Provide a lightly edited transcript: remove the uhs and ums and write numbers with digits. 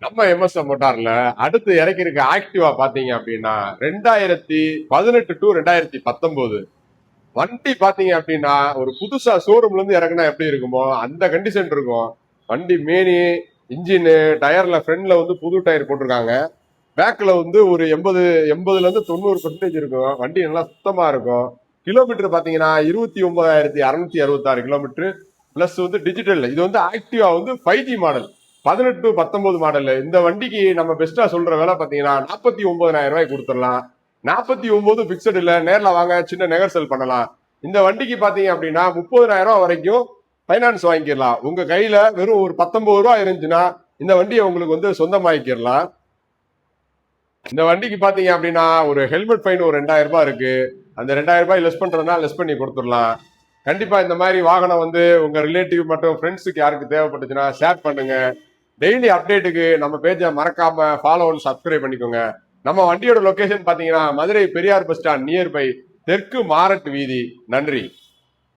நம்ம எம்எஸ்எம் மோட்டார்ல அடுத்து இறக்கிருக்க ஆக்டிவா பாத்தீங்க அப்படின்னா 2018 டு 2019 வண்டி பாத்தீங்க அப்படின்னா ஒரு புதுசா ஷோரூம்ல இருந்து இறக்குனா எப்படி இருக்குமோ அந்த கண்டிஷன் இருக்கும். வண்டி மேனி, இன்ஜின், டயர்ல ஃப்ரண்ட்ல வந்து புது டயர் போட்டிருக்காங்க. பேக்ல வந்து ஒரு 80ல இருந்து 90% இருக்கும். வண்டி நல்லா சுத்தமா இருக்கும். கிலோமீட்டர் பாத்தீங்கன்னா 29,666 கிலோமீட்டர் பிளஸ் வந்து டிஜிட்டல். இது வந்து ஆக்டிவா வந்து 5G மாடல் 18 to 19 மாடல். இந்த வண்டிக்கு நம்ம பெஸ்டா சொல்ற விலை பாத்தீங்கன்னா 49,000 ரூபாய்க்கு கொடுத்துடலாம். 49 பிக்சட் இல்ல, நேர்ல வாங்க சின்ன நெகர்சல் பண்ணலாம். இந்த வண்டிக்கு பாத்தீங்க அப்படின்னா 30,000 ரூபாய் வரைக்கும் பைனான்ஸ் வாங்கிக்கலாம். உங்க கையில வெறும் ஒரு 19 ரூபாய் இருந்துச்சுன்னா இந்த வண்டியை உங்களுக்கு வந்து சொந்தமாக்கிடலாம். இந்த வண்டிக்கு பாத்தீங்க அப்படின்னா ஒரு ஹெல்மெட் ஃபைன் ஒரு 2,000 ரூபாய் இருக்கு. அந்த 2,000 ரூபாய் லெஸ் பண்றதுனா லெஸ் பண்ணி கொடுத்துடலாம். கண்டிப்பா இந்த மாதிரி வாகனம் வந்து உங்க ரிலேட்டிவ் மற்றும் ஃப்ரெண்ட்ஸுக்கு யாருக்கு தேவைப்பட்டுச்சுன்னா ஷேர் பண்ணுங்க. டெய்லி அப்டேட்டுக்கு நம்ம பேஜை மறக்காம ஃபாலோ அண்ட் சப்ஸ்கிரைப் பண்ணிக்கோங்க. நம்ம வண்டியோட லொகேஷன் பாத்தீங்கன்னா Madurai Periyar bus stand nearby தெற்கு மாரட் வீதி. நன்றி.